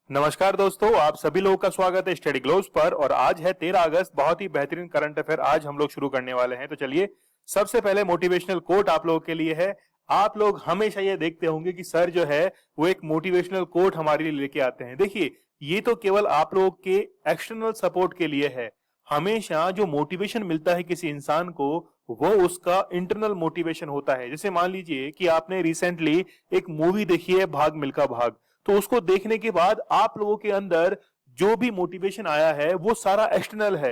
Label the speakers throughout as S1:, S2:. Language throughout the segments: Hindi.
S1: नमस्कार दोस्तों, आप सभी लोगों का स्वागत है स्टडी ग्लोब्स पर। और आज है 13 अगस्त। बहुत ही बेहतरीन करंट अफेयर आज हम लोग शुरू करने वाले हैं। तो चलिए, सबसे पहले मोटिवेशनल कोट आप लोगों के लिए है। आप लोग हमेशा ये देखते होंगे कि सर जो है वो एक मोटिवेशनल कोट हमारे लिए लेके आते हैं। देखिए, ये तो केवल आप लोगों के एक्सटर्नल सपोर्ट के लिए है। हमेशा जो मोटिवेशन मिलता है किसी इंसान को, वो उसका इंटरनल मोटिवेशन होता है। जैसे मान लीजिए कि आपने रिसेंटली एक मूवी देखी है भाग मिल्खा भाग, तो उसको देखने के बाद आप लोगों के अंदर जो भी मोटिवेशन आया है वो सारा एक्सटर्नल है।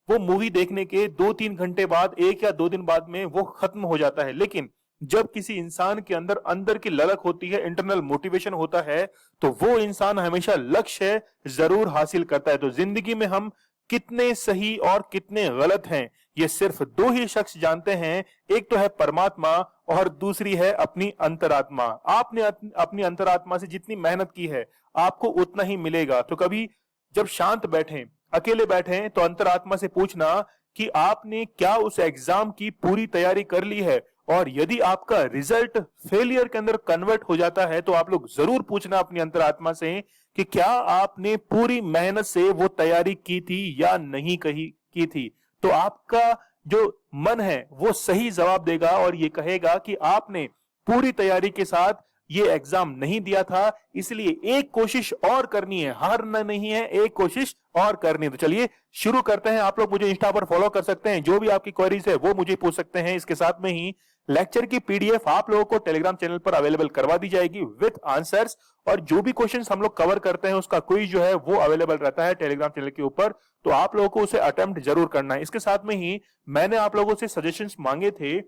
S1: वो मूवी देखने के 2-3 घंटे बाद, 1 या 2 दिन बाद में वो खत्म हो जाता है। लेकिन जब किसी इंसान के अंदर अंदर की ललक होती है, इंटरनल मोटिवेशन होता है, तो वो इंसान हमेशा लक्ष्य जरूर हासिल करता है। तो जिंदगी में हम कितने सही और कितने गलत हैं, ये सिर्फ दो ही शख्स जानते हैं। एक तो है परमात्मा और दूसरी है अपनी अंतरात्मा। आपने अपनी अंतरात्मा से जितनी मेहनत की है, आपको उतना ही मिलेगा। तो कभी जब शांत बैठें, अकेले बैठें, तो अंतरात्मा से पूछना कि आपने क्या उस एग्जाम की पूरी तैयारी कर ली है। और यदि आपका रिजल्ट फेलियर के अंदर कन्वर्ट हो जाता है, तो आप लोग जरूर पूछना अपनी अंतरात्मा से कि क्या आपने पूरी मेहनत से वो तैयारी की थी या नहीं की थी। तो आपका जो मन है वो सही जवाब देगा और ये कहेगा कि आपने पूरी तैयारी के साथ ये एग्जाम नहीं दिया था, इसलिए एक कोशिश और करनी है, हारना नहीं है, एक कोशिश और करनी है। तो चलिए शुरू करते हैं। आप लोग मुझे इंस्टा पर फॉलो कर सकते हैं, जो भी आपकी क्वेरीज है वो मुझे पूछ सकते हैं। इसके साथ में ही लेक्चर की पीडीएफ आप लोगों को टेलीग्राम चैनल पर अवेलेबल करवा दी जाएगी विद आंसर्स। और जो भी क्वेश्चंस हम लोग कवर करते हैं उसका क्विज जो है वो अवेलेबल रहता है टेलीग्राम चैनल के ऊपर। तो आप लोगों को उसे अटेम्प्ट जरूर करना है। इसके साथ में ही मैंने आप लोगों से सजेशंस मांगे थे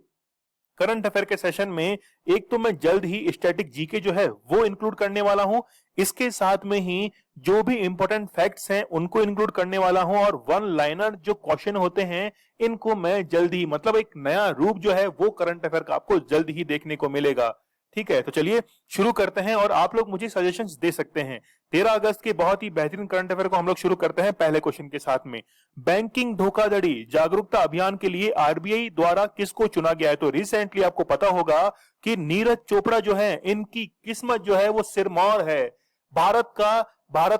S1: करंट अफेयर के सेशन में। एक तो मैं जल्द ही स्टैटिक जीके जो है वो इंक्लूड करने वाला हूं। इसके साथ में ही जो भी इंपॉर्टेंट फैक्ट्स हैं उनको इंक्लूड करने वाला हूं। और वन लाइनर जो क्वेश्चन होते हैं, इनको मैं जल्द ही, मतलब एक नया रूप जो है वो करंट अफेयर का आपको जल्द ही देखने को मिलेगा। ठीक है, तो चलिए शुरू करते हैं। और आप लोग मुझे सजेशंस दे सकते हैं। 13 अगस्त के बहुत ही बेहतरीन करंट अफेयर को हम लोग शुरू करते हैं पहले क्वेश्चन के साथ में। बैंकिंग धोखाधड़ी जागरूकता अभियान के लिए आरबीआई द्वारा किसको चुना गया है। तो रिसेंटली आपको पता होगा कि नीरज चोपड़ा जो है, इनकी किस्मत जो है वो सिरमौर है। भारत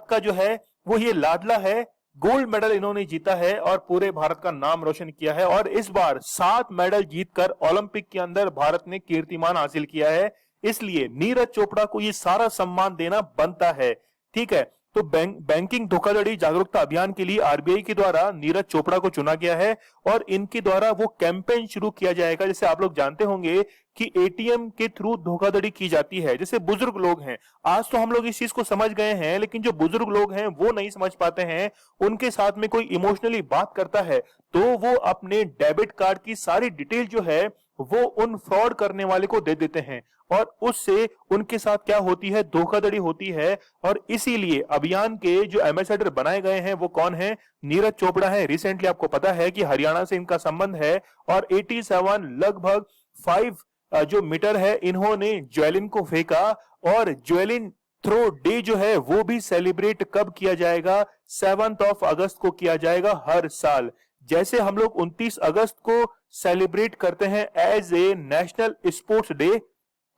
S1: का जो है वो ये लाडला है। गोल्ड मेडल इन्होंने जीता है और पूरे भारत का नाम रोशन किया है। और इस बार 7 मेडल जीतकर ओलंपिक के अंदर भारत ने कीर्तिमान हासिल किया है। इसलिए नीरज चोपड़ा को ये सारा सम्मान देना बनता है। ठीक है, तो बैंकिंग धोखाधड़ी जागरूकता अभियान के लिए आरबीआई के द्वारा नीरज चोपड़ा को चुना गया है। और इनके द्वारा वो कैंपेन शुरू किया जाएगा। जैसे आप लोग जानते होंगे कि एटीएम के थ्रू धोखाधड़ी की जाती है। जैसे बुजुर्ग लोग हैं, आज तो हम लोग इस चीज को समझ गए हैं, लेकिन जो बुजुर्ग लोग हैं वो नहीं समझ पाते हैं। उनके साथ में कोई इमोशनली बात करता है तो वो अपने डेबिट कार्ड की सारी डिटेल जो है वो उन फ्रॉड करने वाले को दे देते हैं। और उससे उनके साथ क्या होती है, धोखाधड़ी होती है। और इसीलिए अभियान के जो एम्बेसडर बनाए गए हैं वो कौन है, नीरज चोपड़ा है। रिसेंटली आपको पता है कि हरियाणा से इनका संबंध है। और 87 लगभग 5 जो मीटर है, इन्होंने ज्वेलिन को फेंका। और ज्वेलिन थ्रो डे जो है वो भी सेलिब्रेट कब किया जाएगा, 7 अगस्त को किया जाएगा हर साल। जैसे हम लोग 29 अगस्त को सेलिब्रेट करते हैं as a national sports day,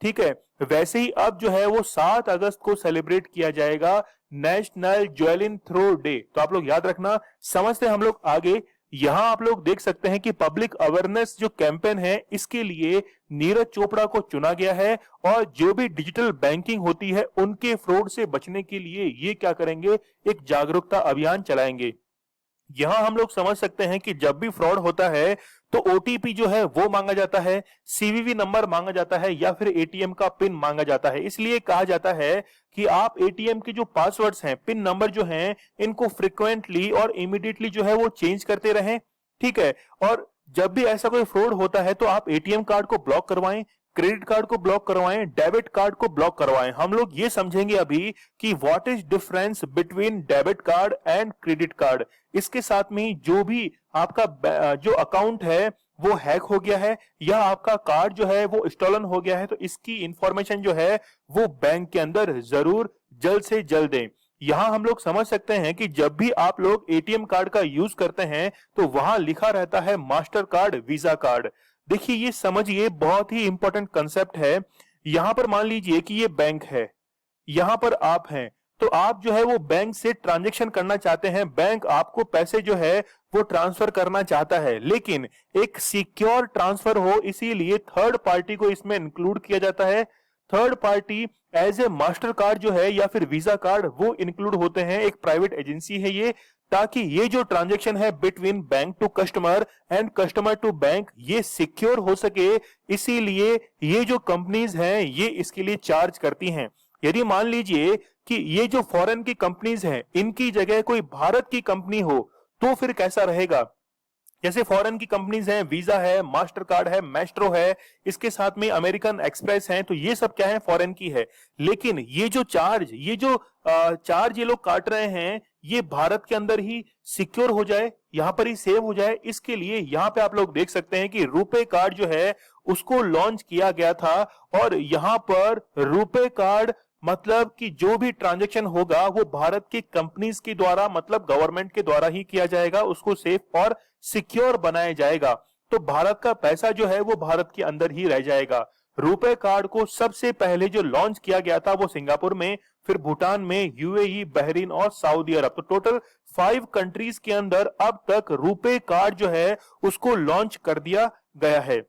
S1: ठीक है, वैसे ही अब जो है वो 7 अगस्त को सेलिब्रेट किया जाएगा नेशनल ज्वेलिन थ्रो डे। तो आप लोग याद रखना। समझते हम लोग आगे। यहां आप लोग देख सकते हैं कि पब्लिक अवेयरनेस जो कैंपेन है, इसके लिए नीरज चोपड़ा को चुना गया है। और जो भी डिजिटल बैंकिंग होती है उनके फ्रॉड से बचने के लिए ये क्या करेंगे, एक जागरूकता अभियान चलाएंगे। यहां हम लोग समझ सकते हैं कि जब भी फ्रॉड होता है तो ओटीपी जो है वो मांगा जाता है, सीवीवी नंबर मांगा जाता है, या फिर एटीएम का पिन मांगा जाता है। इसलिए कहा जाता है कि आप एटीएम के जो पासवर्ड्स हैं, पिन नंबर जो हैं, इनको फ्रिक्वेंटली और इमीडिएटली जो है वो चेंज करते रहें। ठीक है, और जब भी ऐसा कोई फ्रॉड होता है तो आप एटीएम कार्ड को ब्लॉक करवाएं, क्रेडिट कार्ड को ब्लॉक करवाएं, डेबिट कार्ड को ब्लॉक करवाएं। हम लोग ये समझेंगे अभी कि what is difference between debit card and credit card. इसके साथ में जो भी आपका जो अकाउंट है वो हैक हो गया है या आपका कार्ड जो है वो स्टोलन हो गया है, तो इसकी इंफॉर्मेशन जो है वो बैंक के अंदर जरूर जल्द से जल्द दें। यहां हम लोग समझ सकते हैं कि जब भी आप लोग एटीएम कार्ड का यूज करते हैं तो वहां लिखा रहता है मास्टर कार्ड, वीजा कार्ड। देखिए, ये समझिए, बहुत ही इंपॉर्टेंट कंसेप्ट है। यहां पर मान लीजिए कि ये बैंक है, यहां पर आप हैं, तो आप जो है वो बैंक से ट्रांजैक्शन करना चाहते हैं, बैंक आपको पैसे जो है वो ट्रांसफर करना चाहता है, लेकिन एक सिक्योर ट्रांसफर हो, इसीलिए थर्ड पार्टी को इसमें इंक्लूड किया जाता है। Third party as a Mastercard जो है या फिर वीजा कार्ड वो इंक्लूड होते हैं, एक प्राइवेट एजेंसी है ये, ताकि ये जो ट्रांजैक्शन है between bank to customer and customer to bank ये सिक्योर हो सके, इसीलिए ये जो कंपनीज हैं ये इसके लिए चार्ज करती हैं। यदि मान लीजिए कि ये जो फॉरेन की कंपनीज हैं इनकी जगह कोई भारत की कंपनी हो तो फिर कैसा रहेगा। जैसे फॉरेन की कंपनीज हैं, वीजा है, मास्टर कार्ड है, मैस्ट्रो है, इसके साथ में अमेरिकन एक्सप्रेस है, तो ये सब क्या है, फॉरेन की है। लेकिन ये जो चार्ज ये लोग काट रहे हैं ये भारत के अंदर ही सिक्योर हो जाए, यहां पर ही सेव हो जाए, इसके लिए यहां पे आप लोग देख सकते हैं कि रुपे कार्ड जो है उसको लॉन्च किया गया था। और यहां पर रुपे कार्ड मतलब कि जो भी ट्रांजैक्शन होगा वो भारत की कंपनीज के द्वारा मतलब गवर्नमेंट के द्वारा ही किया जाएगा, उसको सेफ और सिक्योर बनाया जाएगा। तो भारत का पैसा जो है वो भारत के अंदर ही रह जाएगा। रुपे कार्ड को सबसे पहले जो लॉन्च किया गया था वो सिंगापुर में, फिर भूटान में, यूएई, बहरीन और सऊदी अरब, तो टोटल 5 कंट्रीज के अंदर अब तक रुपे कार्ड जो है उसको लॉन्च कर दिया गया है।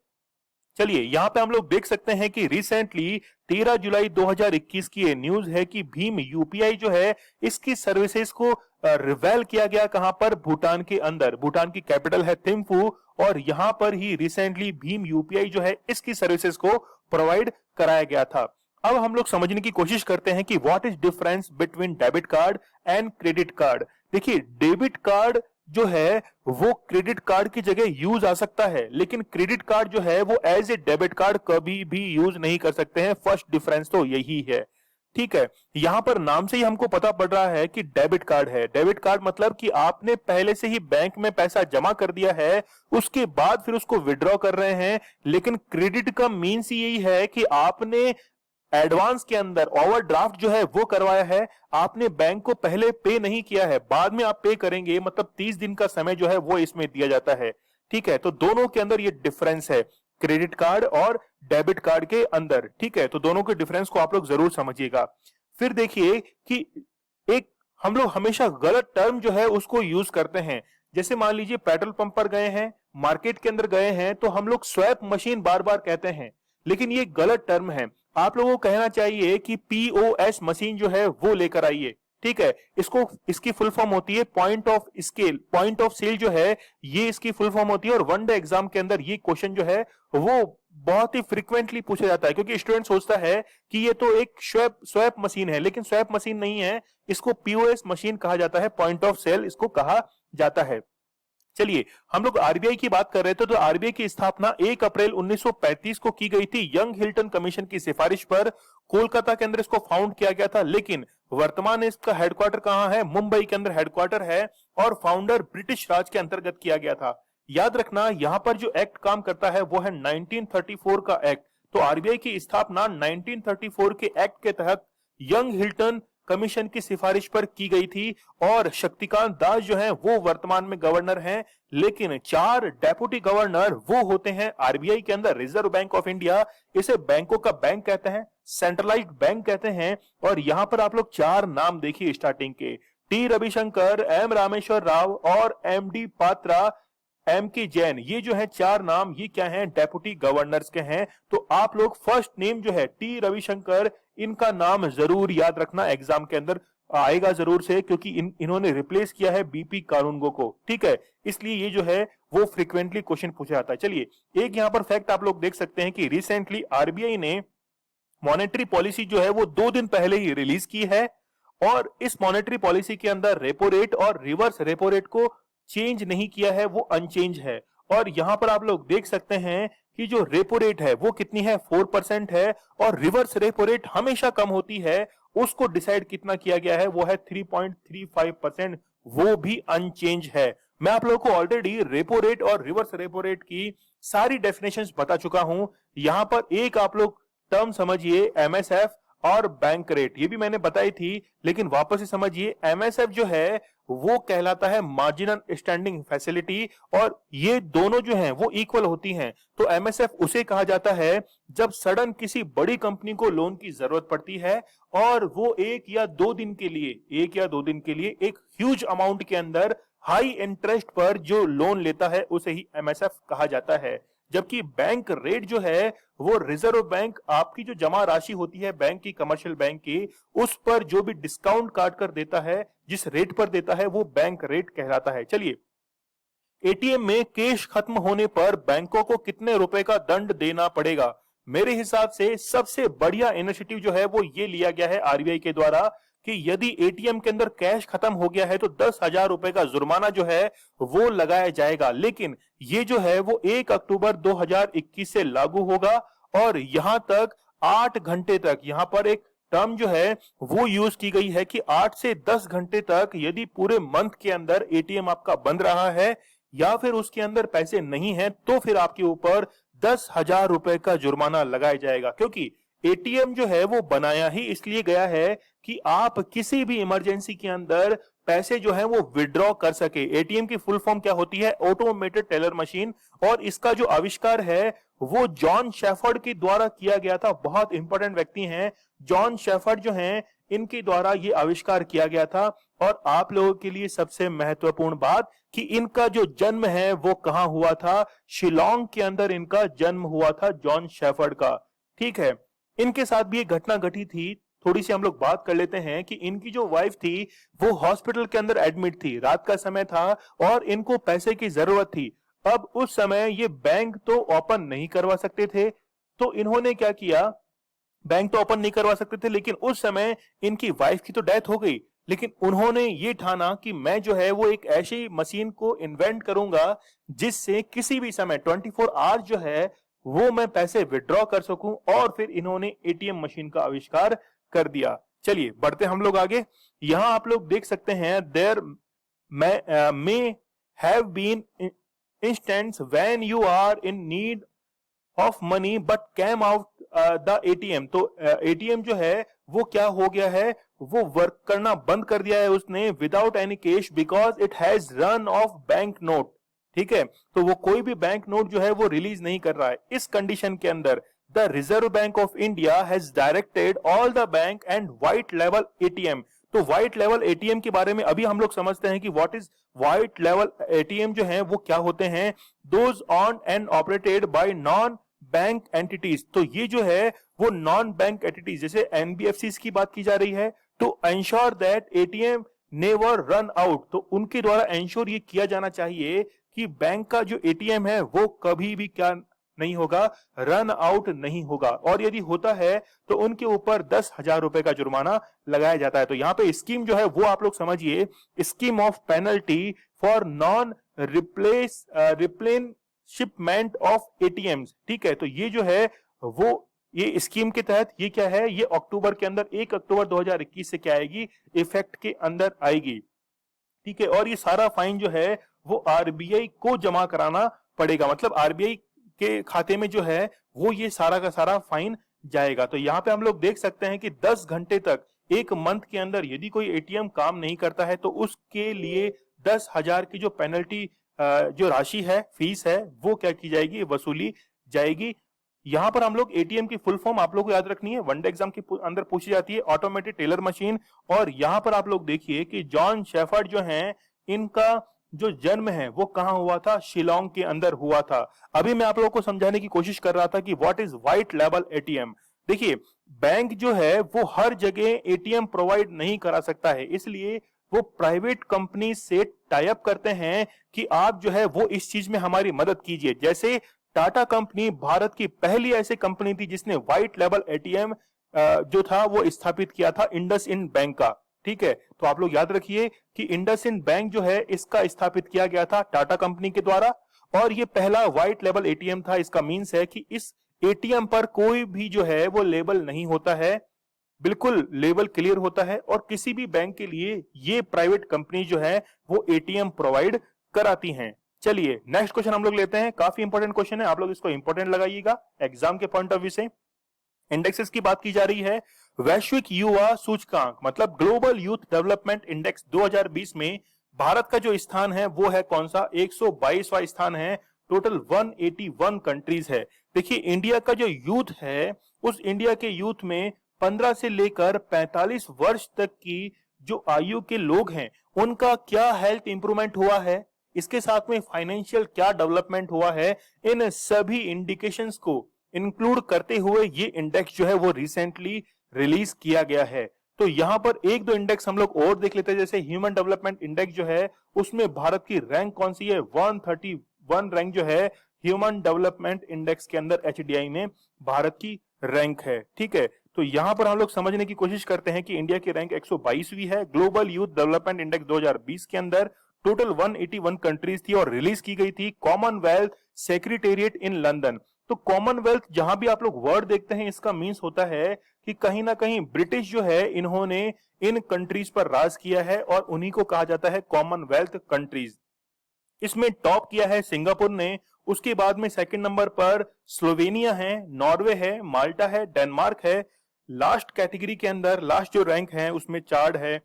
S1: चलिए यहां पे हम लोग देख सकते हैं कि रिसेंटली 13 जुलाई 2021 की ये न्यूज है कि भीम यूपीआई जो है इसकी सर्विसेज को रिवेल किया गया, कहां पर, भूटान के अंदर। भूटान की कैपिटल है थिम्फू और यहां पर ही रिसेंटली भीम यूपीआई जो है इसकी सर्विसेज को प्रोवाइड कराया गया था। अब हम लोग समझने की कोशिश करते हैं कि what is difference between debit card and credit card. देखिए डेबिट कार्ड जो है वो क्रेडिट कार्ड की जगह यूज आ सकता है, लेकिन क्रेडिट कार्ड जो है वो एज ए डेबिट कार्ड कभी भी यूज नहीं कर सकते हैं। फर्स्ट डिफरेंस तो यही है, ठीक है। यहां पर नाम से ही हमको पता पड़ रहा है कि डेबिट कार्ड है। डेबिट कार्ड मतलब कि आपने पहले से ही बैंक में पैसा जमा कर दिया है, उसके बाद फिर उसको विड्रॉ कर रहे हैं। लेकिन क्रेडिट का मीन्स यही है कि आपने एडवांस के अंदर ओवरड्राफ्ट जो है वो करवाया है, आपने बैंक को पहले पे नहीं किया है, बाद में आप पे करेंगे, मतलब 30 दिन का समय जो है वो इसमें दिया जाता है, ठीक है। तो दोनों के अंदर ये डिफरेंस है क्रेडिट कार्ड और डेबिट कार्ड के अंदर, ठीक है। तो दोनों के डिफरेंस को आप लोग जरूर समझिएगा। फिर देखिए कि एक हम लोग हमेशा गलत टर्म जो है उसको यूज करते हैं। जैसे मान लीजिए पेट्रोल पंप पर गए हैं, मार्केट के अंदर गए हैं, तो हम लोग स्वैप मशीन बार बार कहते हैं, लेकिन ये गलत टर्म है। आप लोगों को कहना चाहिए कि पीओएस मशीन जो है वो लेकर आइए, ठीक है। इसकी फुल फॉर्म होती है point of scale, point of sale जो है ये इसकी फुल फॉर्म होती है। और वन डे एग्जाम के अंदर ये क्वेश्चन जो है वो बहुत ही फ्रीक्वेंटली पूछा जाता है, क्योंकि स्टूडेंट सोचता है कि ये तो एक स्वैप मशीन है, लेकिन स्वैप मशीन नहीं है, इसको पीओएस मशीन कहा जाता है, पॉइंट ऑफ सेल इसको कहा जाता है। चलिए हम लोग आरबीआई की बात कर रहे थे, तो आरबीआई की स्थापना 1 अप्रैल 1935 को की गई थी यंग हिल्टन कमीशन की सिफारिश पर। कोलकाता के अंदर इसको फाउंड किया गया था, लेकिन वर्तमान में इसका हेडक्वार्टर कहां है, मुंबई के अंदर हेडक्वार्टर है, और फाउंडर ब्रिटिश राज के अंतर्गत किया गया था। याद रखना यहां पर जो एक्ट काम करता है वो है 1934 का एक्ट। तो आरबीआई की स्थापना 1934 के एक्ट के तहत यंग हिल्टन कमीशन की सिफारिश पर की गई थी, और शक्तिकांत दास जो हैं वो वर्तमान में गवर्नर हैं। लेकिन 4 डेप्यूटी गवर्नर वो होते हैं आरबीआई के अंदर। रिजर्व बैंक ऑफ इंडिया, इसे बैंकों का बैंक कहते हैं, सेंट्रलाइज्ड बैंक कहते हैं। और यहां पर आप लोग 4 नाम देखिए स्टार्टिंग के, टी रविशंकर, एम रामेश्वर राव और एम डी पात्रा, एम के जैन, ये जो है 4 नाम, ये क्या हैं, डेप्यूटी गवर्नर्स के हैं। तो आप लोग फर्स्ट नेम जो है टी रविशंकर, इनका नाम जरूर याद रखना, एग्जाम के अंदर आएगा जरूर से, क्योंकि इन्होंने रिप्लेस किया है बीपी कानूनगो को, ठीक है। इसलिए ये जो है वो फ्रीक्वेंटली क्वेश्चन पूछा जाता है। चलिए एक यहां पर फैक्ट आप लोग देख सकते हैं कि रिसेंटली आरबीआई ने मॉनेटरी पॉलिसी जो है वो 2 दिन पहले ही रिलीज की है, और इस मॉनेटरी पॉलिसी के अंदर रेपो रेट और रिवर्स रेपो रेट को चेंज नहीं किया है, वो अनचेंज है। और यहां पर आप लोग देख सकते हैं कि जो रेपो रेट है वो कितनी है, 4% है, और रिवर्स रेपो रेट हमेशा कम होती है, उसको डिसाइड कितना किया गया है, वो है 3.35%, वो भी अनचेंज है। मैं आप लोगों को ऑलरेडी रेपो रेट और रिवर्स रेपो रेट की सारी डेफिनेशंस बता चुका हूं। यहां पर एक आप लोग टर्म समझिए, एमएसएफ, और बैंक रेट ये भी मैंने बताई थी, लेकिन वापस से समझिए एमएसएफ जो है वो कहलाता है मार्जिनल स्टैंडिंग फैसिलिटी, और ये दोनों जो हैं वो इक्वल होती हैं। तो एमएसएफ उसे कहा जाता है जब सडन किसी बड़ी कंपनी को लोन की जरूरत पड़ती है और वो एक या दो दिन के लिए एक ह्यूज अमाउंट के अंदर हाई इंटरेस्ट पर जो लोन लेता है उसे ही एमएसएफ कहा जाता है। जबकि बैंक रेट जो है वो रिजर्व बैंक आपकी जो जमा राशि होती है बैंक की, कमर्शियल बैंक की, उस पर जो भी डिस्काउंट काट कर देता है, जिस रेट पर देता है वो बैंक रेट कहलाता है। चलिए, एटीएम में कैश खत्म होने पर बैंकों को कितने रुपए का दंड देना पड़ेगा? मेरे हिसाब से सबसे बढ़िया इनिशिएटिव जो है वो ये लिया गया है आरबीआई के द्वारा कि यदि एटीएम के अंदर कैश खत्म हो गया है तो 10,000 रुपए का जुर्माना जो है वो लगाया जाएगा। लेकिन ये जो है वो 1 अक्टूबर 2021 से लागू होगा और यहां तक 8 घंटे तक, यहां पर एक टर्म जो है वो यूज की गई है कि 8 से 10 घंटे तक यदि पूरे मंथ के अंदर एटीएम आपका बंद रहा है या फिर उसके अंदर पैसे नहीं है तो फिर आपके ऊपर 10,000 रुपए का जुर्माना लगाया जाएगा। क्योंकि एटीएम जो है वो बनाया ही इसलिए गया है कि आप किसी भी इमरजेंसी के अंदर पैसे जो है वो विड्रॉ कर सके। एटीएम की फुल फॉर्म क्या होती है? Automated teller machine. और इसका जो आविष्कार है वो जॉन शेफर्ड के द्वारा किया गया था। बहुत इंपॉर्टेंट व्यक्ति हैं जॉन शेफर्ड जो हैं, इनके द्वारा ये आविष्कार किया गया था। और आप लोगों के लिए सबसे महत्वपूर्ण बात कि इनका जो जन्म है वो कहां हुआ था? शिलोंग के अंदर इनका जन्म हुआ था जॉन शेफर्ड का। ठीक है, इनके साथ भी एक घटना घटी थी, थोड़ी सी हम लोग बात कर लेते हैं कि इनकी जो वाइफ थी वो हॉस्पिटल के अंदर एडमिट थी, रात का समय था और इनको पैसे की जरूरत थी। अब उस समय ये बैंक तो ओपन नहीं करवा सकते थे, तो इन्होंने क्या किया? बैंक तो ओपन नहीं करवा सकते थे, लेकिन उस समय इनकी वाइफ की तो डेथ हो गई, लेकिन उन्होंने ये ठाना कि मैं जो है वो एक ऐसी मशीन को इन्वेंट करूंगा जिससे किसी भी समय 24 आवर्स जो है वो मैं पैसे विड्रॉ कर सकूं, और फिर इन्होंने एटीएम मशीन का आविष्कार कर दिया। चलिए बढ़ते हम लोग आगे। यहां आप लोग देख सकते हैं there may have been instances when you are in need of money but came out the ATM. तो एटीएम जो है वो क्या हो गया है? वो वर्क करना बंद कर दिया है उसने without any cash because it has run of bank note. ठीक है, तो वो कोई भी बैंक नोट जो है वो रिलीज नहीं कर रहा है। इस कंडीशन के अंदर the reserve bank of India has directed all the bank and white level ATM. तो व्हाइट लेवल एटीएम के बारे में अभी हम लोग समझते हैं कि what is white level ATM जो है वो क्या होते हैं? Those on and operated by non bank entities. तो ये जो है वो नॉन बैंक एंटिटीज, जैसे एनबीएफसी की बात की जा रही है, to ensure that ATM never run out. तो उनके द्वारा एंश्योर ये किया जाना चाहिए कि बैंक का जो एटीएम है वो कभी भी क्या नहीं होगा? रन आउट नहीं होगा, और यदि होता है तो उनके ऊपर 10,000 रुपए का जुर्माना लगाया जाता है। तो यहाँ पे स्कीम जो है वो आप लोग समझिए, scheme of penalty for non replenishment of ATMs. ठीक है, तो ये जो है वो ये स्कीम के तहत ये क्या है? ये अक्टूबर के अंदर 1 अक्टूबर 2021 से क्या आएगी? इफेक्ट के अंदर आएगी। ठीक है, और ये सारा फाइन जो है वो आरबीआई को जमा कराना पड़ेगा, मतलब आरबीआई के खाते में जो है वो ये सारा का सारा फाइन जाएगा। तो यहाँ पे हम लोग देख सकते हैं कि 10 घंटे तक एक मंथ के अंदर यदि कोई एटीएम काम नहीं करता है तो उसके लिए 10,000 की जो पेनल्टी जो राशि है, फीस है, वो क्या की जाएगी? वसूली जाएगी। यहां पर हम लोग एटीएम की फुल फॉर्म आप लोग को याद रखनी है, वनडे एग्जाम के अंदर पूछी जाती है, ऑटोमेटेड टेलर मशीन। और यहां पर आप लोग देखिए कि जॉन शेफर्ड जो हैं, इनका जो जन्म है वो कहां हुआ था? शिलोंग के अंदर हुआ था। अभी मैं आप लोगों को समझाने की कोशिश कर रहा था कि what is white level ATM. देखिए, बैंक जो है वो हर जगह एटीएम प्रोवाइड नहीं करा सकता है, इसलिए वो प्राइवेट कंपनी से टाई अप करते हैं कि आप जो है वो इस चीज में हमारी मदद कीजिए। जैसे टाटा कंपनी भारत की पहली ऐसी कंपनी थी जिसने व्हाइट लेवल एटीएम जो था वो स्थापित किया था इंडसइंड बैंक का। ठीक है, तो आप लोग याद रखिए कि इंडसइंड बैंक जो है इसका स्थापित किया गया था टाटा कंपनी के द्वारा, और ये पहला व्हाइट लेवल एटीएम था। इसका मीन्स है कि इस एटीएम पर कोई भी जो है वो लेबल नहीं होता है, बिल्कुल लेवल क्लियर होता है, और किसी भी बैंक के लिए ये प्राइवेट कंपनी जो है वो एटीएम प्रोवाइड कराती हैं। चलिए नेक्स्ट क्वेश्चन हम लोग लेते हैं, काफी इंपॉर्टेंट क्वेश्चन है, आप लोग इसको इंपॉर्टेंट लगाइएगा एग्जाम के पॉइंट ऑफ व्यू से। इंडेक्सेस की बात की जा रही है, वैश्विक युवा सूचकांक मतलब ग्लोबल यूथ डेवलपमेंट इंडेक्स 2020 में भारत का जो स्थान है वो है कौन सा, 122वां स्थान है। टोटल 181 कंट्रीज है। देखिए इंडिया का जो यूथ है, उस इंडिया के यूथ में 15 से लेकर 45 वर्ष तक की जो आयु के लोग हैं उनका क्या हेल्थ इंप्रूवमेंट हुआ है, इसके साथ में फाइनेंशियल क्या डेवलपमेंट हुआ है, इन सभी इंडिकेशंस को इंक्लूड करते हुए ये इंडेक्स जो है वो रिसेंटली रिलीज किया गया है। तो यहां पर एक दो इंडेक्स हम लोग और देख लेते हैं, जैसे ह्यूमन डेवलपमेंट इंडेक्स जो है उसमें भारत की रैंक कौन सी है, 131 रैंक जो है ह्यूमन डेवलपमेंट इंडेक्स के अंदर एचडीआई में भारत की रैंक है। ठीक है, तो यहां पर हम लोग समझने की कोशिश करते हैं कि इंडिया की रैंक 122वीं है ग्लोबल यूथ डेवलपमेंट इंडेक्स 2020 के अंदर। टोटल 181 कंट्रीज थी और रिलीज की गई थी कॉमनवेल्थ सेक्रेटेरिएट इन लंदन। तो कॉमनवेल्थ जहां भी आप लोग वर्ड देखते हैं इसका मीन्स होता है कि कहीं ना कहीं ब्रिटिश जो है इन्होंने इन कंट्रीज पर राज किया है और उन्हीं को कहा जाता है कॉमनवेल्थ कंट्रीज। इसमें टॉप किया है सिंगापुर ने, उसके बाद में सेकंड नंबर पर स्लोवेनिया है, नॉर्वे है, माल्टा है, डेनमार्क है। लास्ट कैटेगरी के अंदर लास्ट जो रैंक है उसमें चार्ड है,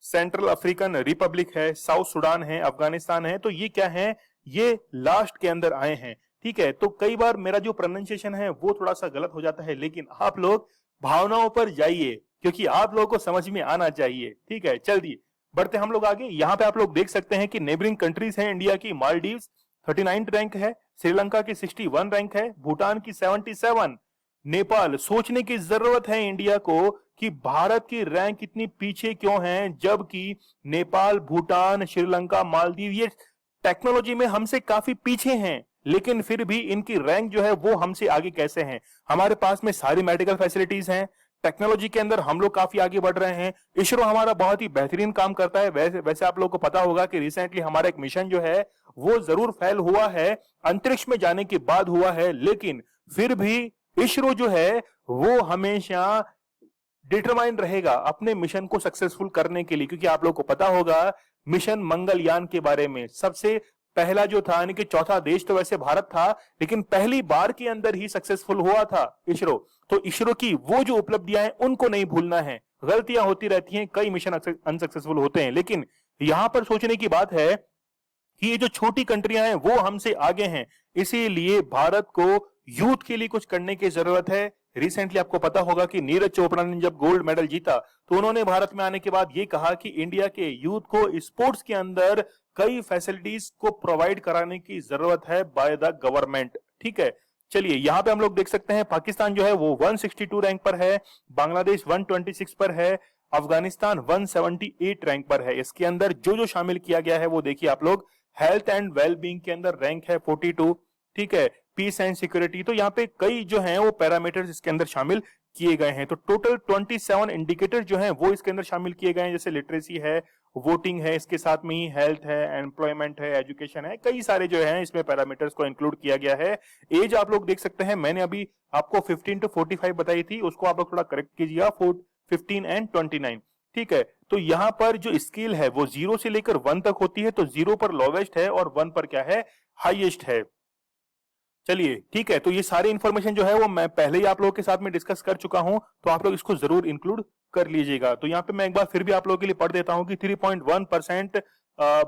S1: सेंट्रल अफ्रीकन रिपब्लिक है, साउथ सुडान है, अफगानिस्तान है। तो ये क्या है, ये लास्ट के अंदर आए हैं। ठीक है, तो कई बार मेरा जो प्रोनाउंसिएशन है वो थोड़ा सा गलत हो जाता है, लेकिन आप लोग भावनाओं पर जाइए क्योंकि आप लोगों को समझ में आना चाहिए। ठीक है, चलिए बढ़ते हम लोग आगे। यहाँ पे आप लोग देख सकते हैं कि नेबरिंग कंट्रीज हैं इंडिया की, मालदीव्स 39 रैंक है, श्रीलंका की 61 रैंक है, भूटान की 77, नेपाल। सोचने की जरूरत है इंडिया को कि भारत की रैंक इतनी पीछे क्यों है, जबकि नेपाल, भूटान, श्रीलंका, मालदीव ये टेक्नोलॉजी में हमसे काफी पीछे हैं, लेकिन फिर भी इनकी रैंक जो है वो हमसे आगे कैसे हैं। हमारे पास में सारी मेडिकल फैसिलिटीज हैं, टेक्नोलॉजी के अंदर हम लोग काफी आगे बढ़ रहे हैं, इसरो हमारा बहुत ही बेहतरीन काम करता है। वैसे आप लोगों को पता होगा कि रिसेंटली हमारा एक मिशन जो है वो जरूर फेल हुआ है, अंतरिक्ष में जाने के बाद हुआ है, लेकिन फिर भी इसरो जो है वो हमेशा डिटरमाइंड रहेगा अपने मिशन को सक्सेसफुल करने के लिए, क्योंकि आप लोगों को पता होगा मिशन मंगलयान के बारे में, सबसे पहला जो था यानी कि चौथा देश तो वैसे भारत था, लेकिन पहली बार के अंदर ही सक्सेसफुल हुआ था इसरो। तो इसरो की वो जो उपलब्धियां हैं उनको नहीं भूलना है, गलतियां होती रहती हैं, कई मिशन अनसक्सेसफुल होते हैं, लेकिन यहां पर सोचने की बात है कि ये जो छोटी कंट्रियां हैं वो हमसे आगे हैं, इसीलिए भारत को यूथ के लिए कुछ करने की जरूरत है। रिसेंटली आपको पता होगा कि नीरज चोपड़ा ने जब गोल्ड मेडल जीता तो उन्होंने भारत में आने के बाद ये कहा कि इंडिया के यूथ को स्पोर्ट्स के अंदर कई फैसिलिटीज को प्रोवाइड कराने की जरूरत है बाय द गवर्नमेंट। ठीक है, चलिए यहाँ पे हम लोग देख सकते हैं पाकिस्तान जो है वो 162 रैंक पर है, बांग्लादेश 126 पर है, अफगानिस्तान 178 रैंक पर है। इसके अंदर जो जो शामिल किया गया है वो देखिए आप लोग, हेल्थ एंड वेलबींग के अंदर रैंक है 42। ठीक है, पीस एंड सिक्योरिटी, तो यहाँ पे कई जो हैं वो पैरामीटर्स इसके अंदर शामिल किए गए हैं। तो टोटल 27 इंडिकेटर जो हैं वो इसके अंदर शामिल किए गए हैं, जैसे लिटरेसी है, वोटिंग है, इसके साथ में ही हेल्थ है, एम्प्लॉयमेंट है, एजुकेशन है, कई सारे जो हैं इसमें पैरामीटर्स को इंक्लूड किया गया है। एज आप लोग देख सकते हैं, मैंने अभी आपको 15 to 45 बताई थी, उसको आप लोग थोड़ा करेक्ट कीजिएगा, 15 and 29। ठीक है, तो यहां पर जो स्केल है वो 0 से लेकर 1 तक होती है, तो 0 पर लोवेस्ट है और 1 पर क्या है, हाईएस्ट है। चलिए ठीक है, तो ये सारी इंफॉर्मेशन जो है वो मैं पहले ही आप लोगों के साथ में डिस्कस कर चुका हूं, तो आप लोग इसको जरूर इंक्लूड कर लीजिएगा। तो यहाँ पे मैं एक बार फिर भी आप लोगों के लिए पढ़ देता हूं कि 3.1%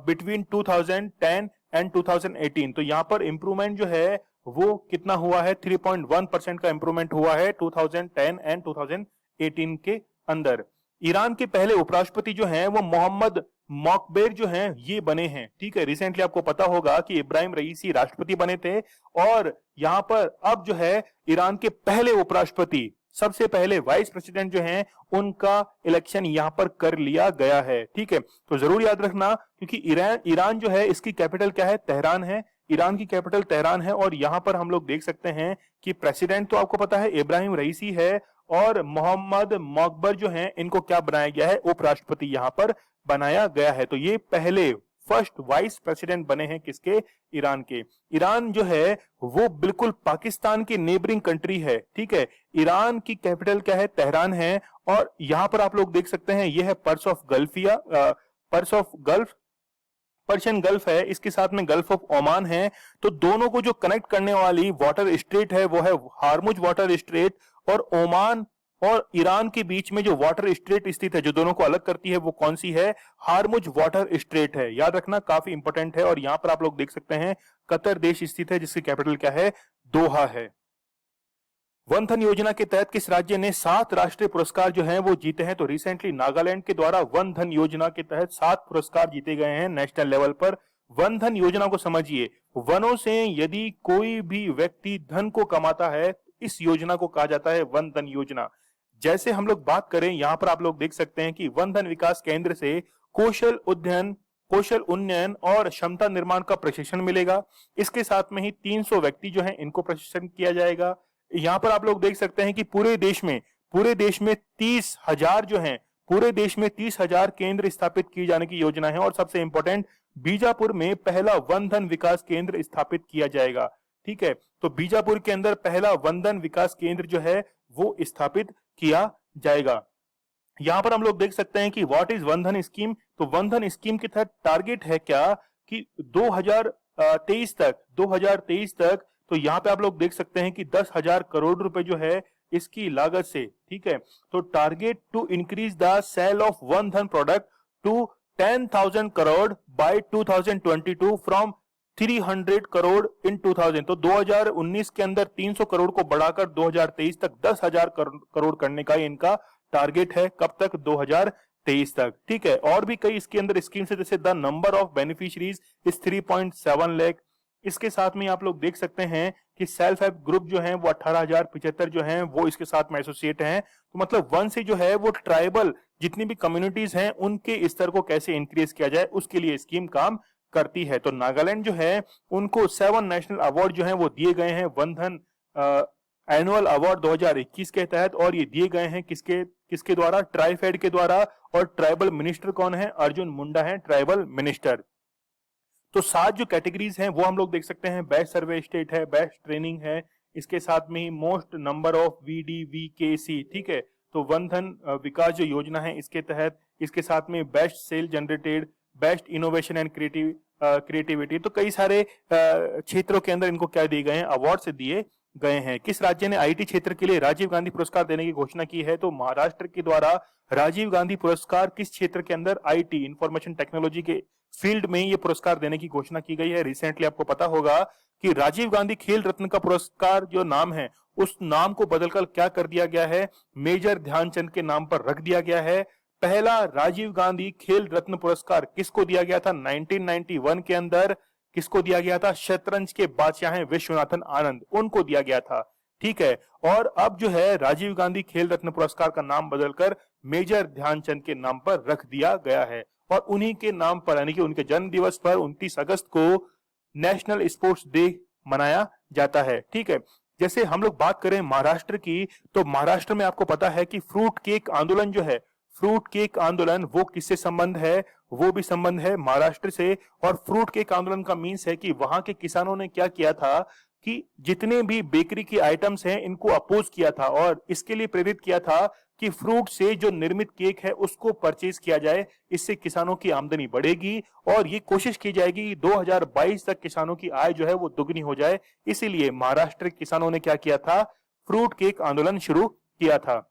S1: बिटवीन 2010 एंड 2018। तो यहाँ पर इंप्रूवमेंट जो है वो कितना हुआ है, 3.1% का इंप्रूवमेंट हुआ है 2010 एंड 2018 के अंदर। ईरान के पहले उपराष्ट्रपति जो हैं वो मोहम्मद मॉकबेर जो हैं ये बने हैं। ठीक है, रिसेंटली आपको पता होगा कि इब्राहिम रईसी राष्ट्रपति बने थे, और यहां पर अब जो है ईरान के पहले उपराष्ट्रपति, सबसे पहले वाइस प्रेसिडेंट जो हैं उनका इलेक्शन यहां पर कर लिया गया है। ठीक है, तो जरूर याद रखना, क्योंकि ईरान जो है इसकी कैपिटल क्या है, तेहरान है, ईरान की कैपिटल तेहरान है। और यहां पर हम लोग देख सकते हैं कि प्रेसिडेंट तो आपको पता है इब्राहिम रईसी है, और मोहम्मद मॉकबर जो हैं इनको क्या बनाया गया है, उपराष्ट्रपति यहां पर बनाया गया है। तो ये पहले फर्स्ट वाइस प्रेसिडेंट बने हैं किसके, ईरान के। ईरान जो है वो बिल्कुल पाकिस्तान की नेबरिंग कंट्री है। ठीक है, ईरान की कैपिटल क्या है, तेहरान है, और यहां पर आप लोग देख सकते हैं ये है purse of gulf, Persian gulf है, इसके साथ में गल्फ ऑफ ओमान है। तो दोनों को जो कनेक्ट करने वाली वाटर स्ट्रेट है वो है हार्मुज वाटर स्ट्रेट, और ओमान और ईरान के बीच में जो वाटर स्ट्रेट स्थित है, जो दोनों को अलग करती है, वो कौन सी है? हार्मुज वाटर स्ट्रेट है। याद रखना, काफी इंपॉर्टेंट है। और यहां पर आप लोग देख सकते हैं कतर देश स्थित है, जिसकी कैपिटल क्या है? दोहा है। वन धन योजना के तहत किस राज्य ने 7 राष्ट्रीय पुरस्कार जो हैं वो जीते हैं? तो रिसेंटली नागालैंड के द्वारा वन धन योजना के तहत 7 पुरस्कार जीते गए हैं नेशनल लेवल पर। वन धन योजना को समझिए, वनों से यदि कोई भी व्यक्ति धन को कमाता है, इस योजना को कहा जाता है वन धन योजना। जैसे हम लोग बात करें, यहां पर आप लोग देख सकते हैं कि वन धन विकास केंद्र से कौशल उन्नयन और क्षमता निर्माण का प्रशिक्षण मिलेगा। इसके साथ में ही 300 व्यक्ति जो हैं इनको प्रशिक्षण किया जाएगा। यहां पर आप लोग देख सकते हैं कि पूरे देश में 30,000 जो हैं, पूरे देश में 30,000 केंद्र स्थापित किए जाने की योजना है। और सबसे इंपॉर्टेंट, बीजापुर में पहला वन धन विकास केंद्र स्थापित किया जाएगा। ठीक है, तो बीजापुर के अंदर पहला वन धन विकास केंद्र जो है वो स्थापित किया जाएगा। यहां पर हम लोग देख सकते हैं कि व्हाट इज वन धन स्कीम। तो वन धन स्कीम के तहत टारगेट है क्या कि 2023 तक, तो यहां पे आप लोग देख सकते हैं कि 10,000 करोड़ रुपए जो है इसकी लागत से, ठीक है, तो target to increase the sale of Van Dhan product to 10,000 crore by 2022 from 300 crore in 2000। तो 2019 के अंदर 300 करोड़ को बढ़ाकर 2023 तक 10,000 करोड़ करने का इनका टारगेट है। कब तक? 2023 तक। ठीक है, और भी कई इसके अंदर स्कीम्स है, जैसे the number of beneficiaries is 3.7 lakh. इसके साथ में आप लोग देख सकते हैं कि सेल्फ हेल्प ग्रुप जो हैं वो 18,075 जो हैं वो इसके साथ में एसोसिएट हैं। तो मतलब वन से जो है वो ट्राइबल जितनी भी कम्युनिटीज हैं उनके स्तर को कैसे इंक्रीज किया जाए, उसके लिए स्कीम काम करती है। तो नागालैंड जो है उनको 7 नेशनल अवार्ड जो हैं वो दिए गए हैं वन धन एनुअल अवार्ड 2021 के तहत। और ये दिए गए हैं किसके द्वारा? ट्राइफेड के द्वारा। और ट्राइबल मिनिस्टर कौन है? अर्जुन मुंडा है ट्राइबल मिनिस्टर। तो 7 जो कैटेगरीज हैं वो हम लोग देख सकते हैं। बेस्ट सर्वे स्टेट है, बेस्ट ट्रेनिंग है, इसके साथ में ही मोस्ट नंबर ऑफ VDVKC। ठीक है, तो वन धन विकास जो योजना है इसके तहत, इसके साथ में best cell generated, best innovation and creativity. तो कई सारे क्षेत्रों के अंदर इनको क्या दिए गए हैं? अवार्ड से दिए गए हैं। किस राज्य ने IT क्षेत्र के लिए राजीव गांधी पुरस्कार देने की घोषणा की है? तो महाराष्ट्र के द्वारा राजीव गांधी पुरस्कार किस क्षेत्र के अंदर? IT इंफॉर्मेशन टेक्नोलॉजी के फील्ड में ये पुरस्कार देने की घोषणा की गई है। रिसेंटली आपको पता होगा कि राजीव गांधी खेल रत्न का पुरस्कार जो नाम है, उस नाम को बदलकर क्या कर दिया गया है? मेजर ध्यानचंद के नाम पर रख दिया गया है। पहला राजीव गांधी खेल रत्न पुरस्कार किसको दिया गया था? 1991 के अंदर किसको दिया गया था? शतरंज के बादशाह हैं विश्वनाथन आनंद, उनको दिया गया था। ठीक है, और अब जो है राजीव गांधी खेल रत्न पुरस्कार का नाम बदलकर मेजर ध्यानचंद के नाम पर रख दिया गया है। और उन्हीं के नाम पर, यानी कि उनके जन्म दिवस पर 29 अगस्त को नेशनल स्पोर्ट्स डे मनाया जाता है। ठीक है, जैसे हम लोग बात करें महाराष्ट्र की, तो महाराष्ट्र में आपको पता है कि फ्रूट केक आंदोलन जो है, फ्रूट केक आंदोलन वो किससे संबंध है? वो भी संबंध है महाराष्ट्र से। और फ्रूट केक आंदोलन का मीन्स है कि वहां के किसानों ने क्या किया था कि जितने भी बेकरी की आइटम्स हैं इनको अपोज किया था और इसके लिए प्रेरित किया था कि फ्रूट से जो निर्मित केक है उसको परचेज किया जाए। इससे किसानों की आमदनी बढ़ेगी और ये कोशिश की जाएगी 2022 तक किसानों की आय जो है वो दुगनी हो जाए। इसीलिए महाराष्ट्र के किसानों ने क्या किया था? फ्रूट केक आंदोलन शुरू किया था।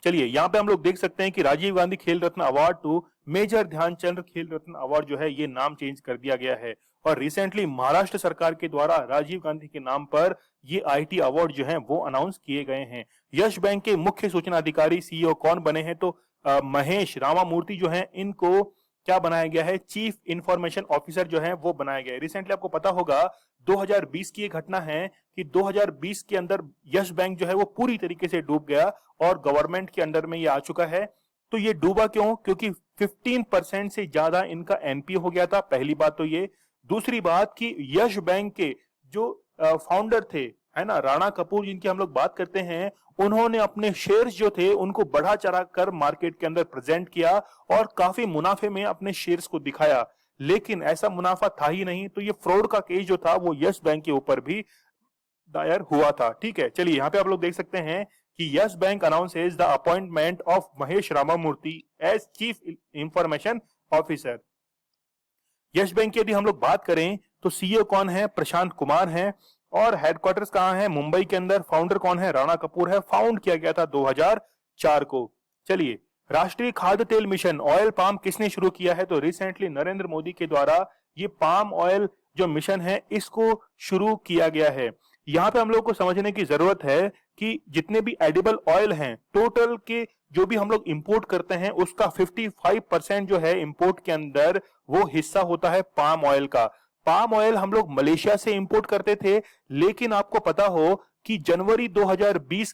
S1: चलिए, यहां पे हम लोग देख सकते हैं कि राजीव गांधी खेल रत्न अवार्ड टू मेजर ध्यानचंद खेल रत्न अवार्ड जो है ये नाम चेंज कर दिया गया है। और रिसेंटली महाराष्ट्र सरकार के द्वारा राजीव गांधी के नाम पर ये IT अवार्ड जो हैं वो अनाउंस किए गए हैं। यश बैंक के मुख्य सूचना अधिकारी CEO कौन बने हैं? तो महेश रामामूर्ति जो हैं इनको क्या बनाया गया है? चीफ इंफॉर्मेशन ऑफिसर जो है वो बनाया गया है। रिसेंटली आपको पता होगा 2020 की ये घटना है कि 2020 के अंदर यस बैंक जो है वो पूरी तरीके से डूब गया और गवर्नमेंट के अंडर में ये आ चुका है। तो ये डूबा क्यों? क्योंकि 15% से ज्यादा इनका NPA हो गया था। पहली बात तो ये। दूसरी बात कि यश बैंक के जो फाउंडर थे, है ना, राणा कपूर जिनकी हम लोग बात करते हैं, उन्होंने अपने शेयर्स जो थे उनको बढ़ा चढ़ा कर मार्केट के अंदर प्रेजेंट किया और काफी मुनाफे में अपने शेयर्स को दिखाया, लेकिन ऐसा मुनाफा था ही नहीं। तो ये फ्रॉड का केस जो था वो यस बैंक के ऊपर भी दायर हुआ था। ठीक है, चलिए यहाँ पे आप लोग देख सकते हैं कि Yes Bank announces the appointment of Mahesh Ramamurthy as chief information officer. Yes Bank की यदि हम लोग बात करें तो CEO कौन है? प्रशांत कुमार है। और हेडक्वार्टर्स कहां है? मुंबई के अंदर। फाउंडर कौन है? राणा कपूर है। फाउंड किया गया था 4 को। चलिए, राष्ट्रीय खाद्य तेल मिशन ऑयल पाम किसने शुरू किया है? तो रिसेंटली नरेंद्र मोदी के द्वारा ये पाम ऑयल जो मिशन है इसको शुरू किया गया है। यहाँ पे हम लोग को समझने की जरूरत है कि जितने भी एडिबल ऑयल हैं, टोटल के जो भी हम लोग इंपोर्ट करते हैं उसका 55% जो है इंपोर्ट के अंदर वो हिस्सा होता है पाम ऑयल का। पाम ऑयल हम लोग मलेशिया से इंपोर्ट करते थे, लेकिन आपको पता हो कि जनवरी 2020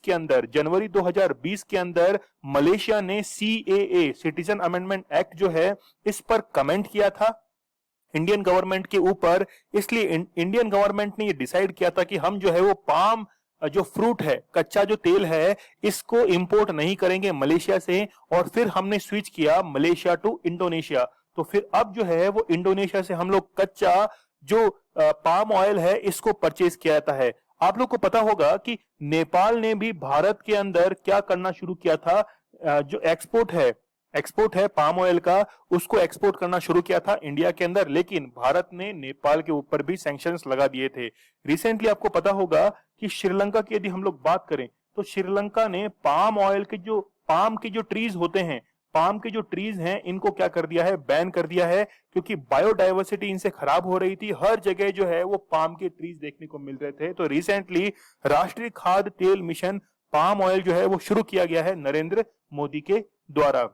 S1: के अंदर मलेशिया ने सीएए सिटीजन अमेंडमेंट एक्ट जो है इस पर कमेंट किया था इंडियन गवर्नमेंट के ऊपर। इसलिए इंडियन गवर्नमेंट ने ये डिसाइड किया था कि हम जो है वो पाम जो फ्रूट है, कच्चा जो तेल है, इसको इंपोर्ट नहीं करेंगे मलेशिया से। और फिर हमने स्विच किया मलेशिया टू इंडोनेशिया। तो फिर अब जो है वो इंडोनेशिया से हम लोग कच्चा जो पाम ऑयल है इसको परचेज किया जाता है। आप लोग को पता होगा कि नेपाल ने भी भारत के अंदर क्या करना शुरू किया था, जो एक्सपोर्ट है पाम ऑयल का, उसको एक्सपोर्ट करना शुरू किया था इंडिया के अंदर, लेकिन भारत ने नेपाल के ऊपर भी सैंक्शंस लगा दिए थे। रिसेंटली आपको पता होगा कि श्रीलंका की यदि हम लोग बात करें तो श्रीलंका ने पाम ऑयल के जो पाम के जो ट्रीज होते हैं, पाम के जो ट्रीज हैं, इनको क्या कर दिया है, बैन कर दिया है, क्योंकि बायोडाइवर्सिटी इनसे खराब हो रही थी। हर जगह जो है वो पाम के ट्रीज देखने को मिल रहे थे। तो रिसेंटली राष्ट्रीय खाद्य तेल मिशन पाम ऑयल जो है वो शुरू किया गया है नरेंद्र मोदी के द्वारा।